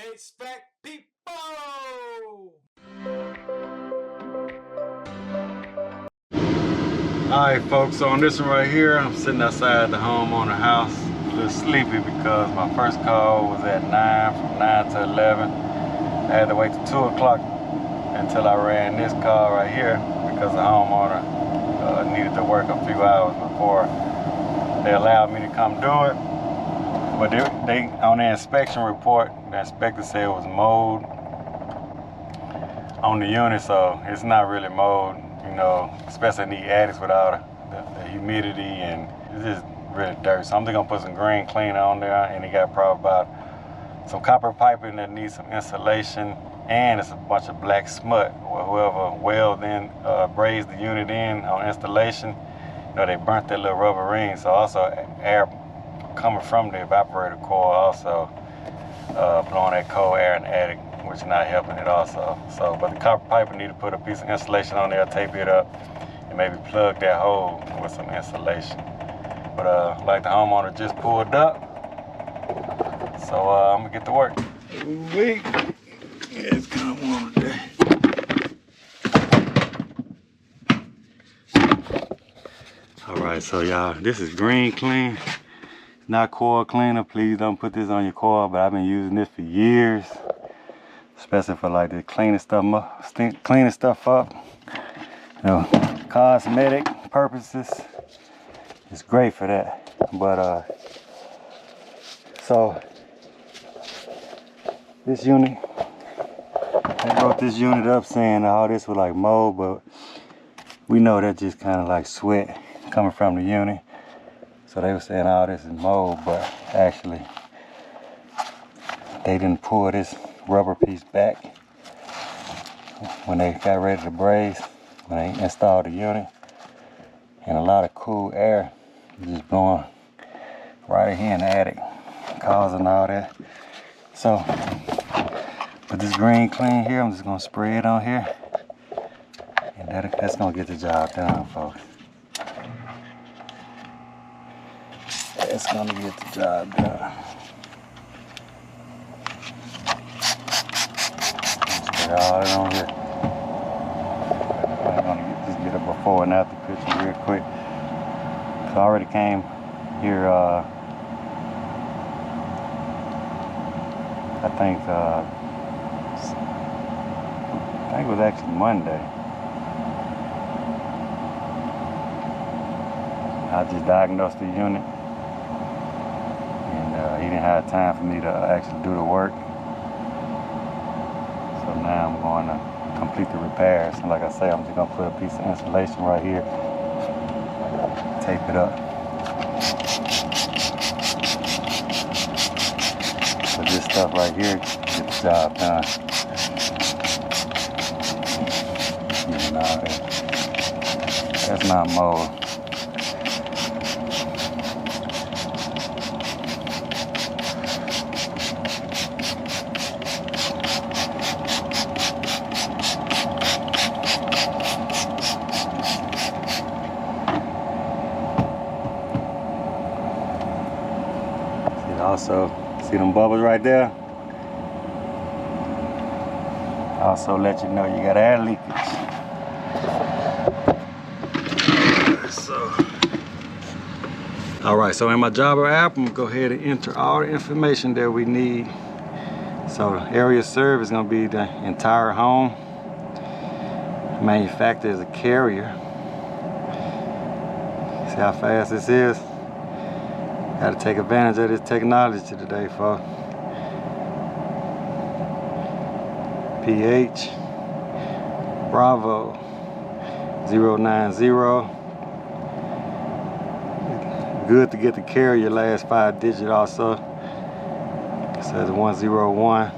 HVAC people! Alright folks, so on this one right here, I'm sitting outside the homeowner house, a little sleepy because my first call was at 9, from 9 to 11. I had to wait till 2 o'clock until I ran this call right here because the homeowner needed to work a few hours before they allowed me to come do it. But they on the inspection report, the inspector said it was mold on the unit, so it's not really mold, you know, especially in the attics with all the humidity, and it's just really dirty. So I'm just gonna put some green cleaner on there, and it got probably about some copper piping that needs some insulation, and it's a bunch of black smut. Whoever welded in, brazed the unit in on installation, you know, they burnt that little rubber ring. So also air coming from the evaporator coil also blowing that cold air in the attic, which is not helping it also. So, but the copper pipe, need to put a piece of insulation on there, tape it up, and maybe plug that hole with some insulation. But like the homeowner just pulled up, so I'm gonna get to work. It's kind of warm today. All right, so y'all, this is green clean. Not coil cleaner. Please don't put this on your coil, but I've been using this for years, especially for like the cleaning stuff up, you know, cosmetic purposes. It's great for that. But so this unit, I brought this unit up saying all this was like mold, but we know that's just kind of like sweat coming from the unit. So they were saying all this is mold, but actually they didn't pull this rubber piece back when they got ready to braze, when they installed the unit. And a lot of cool air just blowing right here in the attic, causing all that. So with this green clean here, I'm just gonna spray it on here, and that's gonna get the job done, folks. It's gonna get the job done. Spray all it on here. I'm gonna just get a before and after picture real quick. So I already came here, I think it was actually Monday. I just diagnosed the unit. He didn't have time for me to actually do the work. So now I'm going to complete the repairs. And like I say, I'm just going to put a piece of insulation right here, tape it up. So this stuff right here gets the job done. You know, that's not mold. Also, see them bubbles right there? Also let you know you got air leakage. Alright, so in my Java app, I'm gonna go ahead and enter all the information that we need. So the area served is gonna be the entire home. Manufacturer is a carrier. See how fast this is? Got to take advantage of this technology today, folks. PH Bravo 090. Good to get the carrier last 5 digits also. It says 101.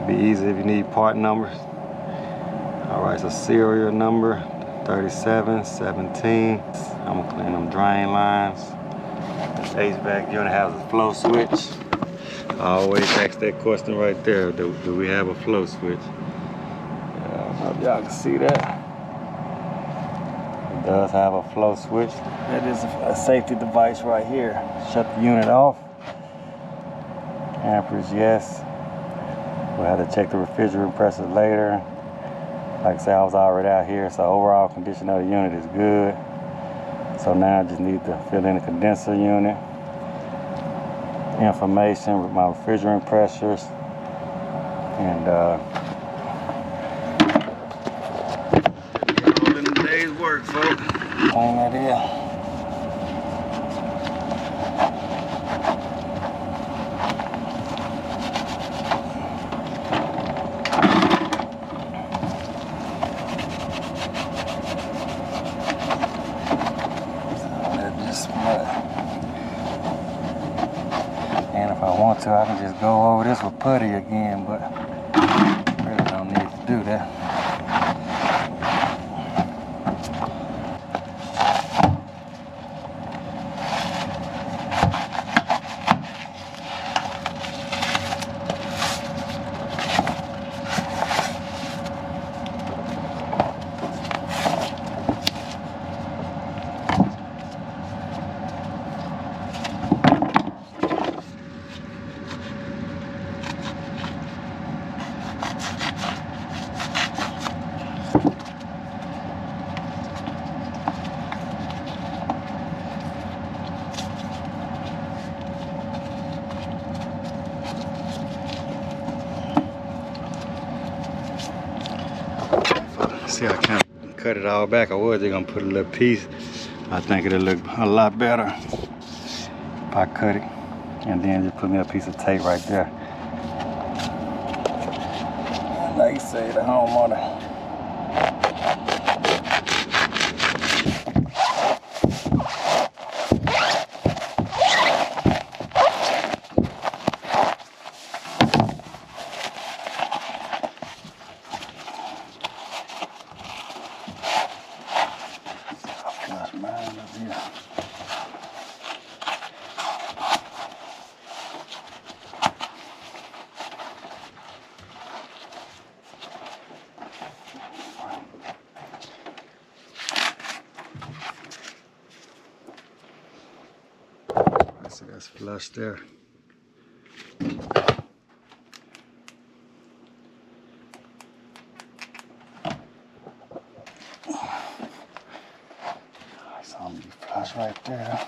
Be easy if you need part numbers. Alright, so serial number 3717. I'm gonna clean them drain lines. This HVAC unit has a flow switch. I always ask that question right there. Do we have a flow switch? I don't know if y'all can see that. It does have a flow switch. That is a safety device right here. Shut the unit off. Amperage, yes. We'll have to check the refrigerant pressure later. Like I said, I was already out here, so overall condition of the unit is good. So now I just need to fill in the condenser unit information with my refrigerant pressures, and all in the day's work, folks. Clean that in. And if I want to, I can just go over this with putty again, but really don't need to do that. See, I can't cut it all back. I was just gonna put a little piece. I think it'll look a lot better if I cut it and then just put me a piece of tape right there. Like you say, the homeowner. So that's flush there. So I'm gonna be flush right there.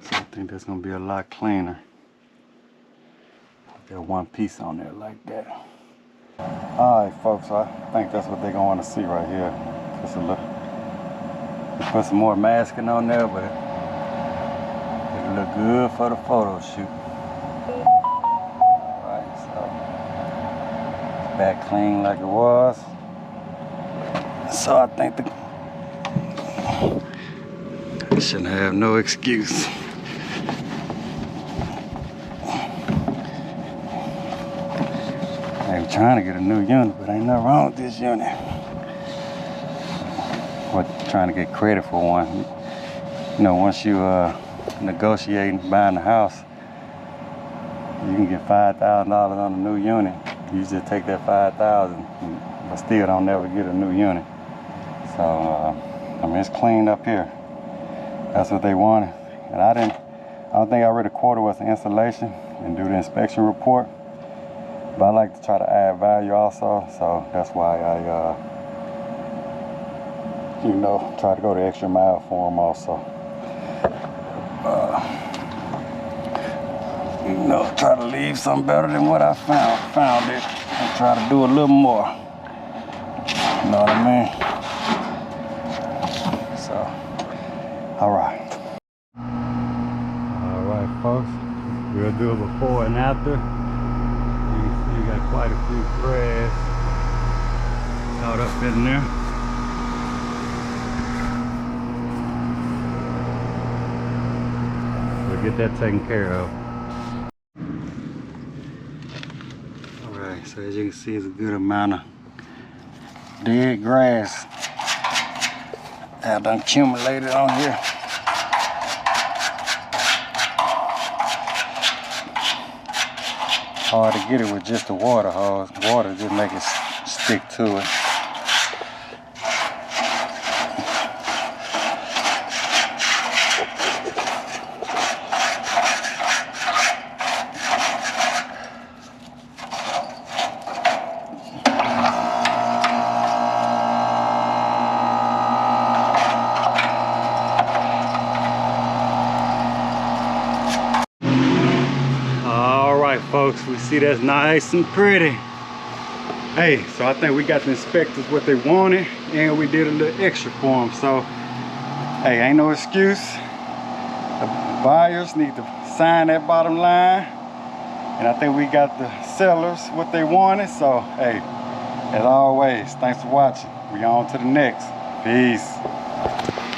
I think that's gonna be a lot cleaner. Put that one piece on there like that. All right, folks, so I think that's what they're gonna want to see right here. Just a look. Put some more masking on there, but it'll look good for the photo shoot. All right, so it's back clean like it was. So I think I shouldn't have no excuse. I'm trying to get a new unit, but ain't nothing wrong with this unit. Or trying to get credit for one. You know, once you negotiate buying a house, you can get $5,000 on a new unit. You just take that $5,000, but still don't never get a new unit. So I mean, it's cleaned up here. That's what they wanted, and I don't think I read a quarter was the installation and do the inspection report. But I like to try to add value also, so that's why I, you know, try to go the extra mile for them also. You know, try to leave something better than what I found it, and try to do a little more. You know what I mean? So, all right. All right, folks. We'll do a before and after. You got quite a few threads caught up in there. We'll get that taken care of. All right, So as you can see, it's a good amount of dead grass have accumulated on here. Hard to get it with just the water hose. Water just make it stick to it. Folks, we see that's nice and pretty. Hey, so I think we got the inspectors what they wanted, and we did a little extra for them. So, hey, ain't no excuse. The buyers need to sign that bottom line, and I think we got the sellers what they wanted. So, hey, as always, thanks for watching. We on to the next. Peace.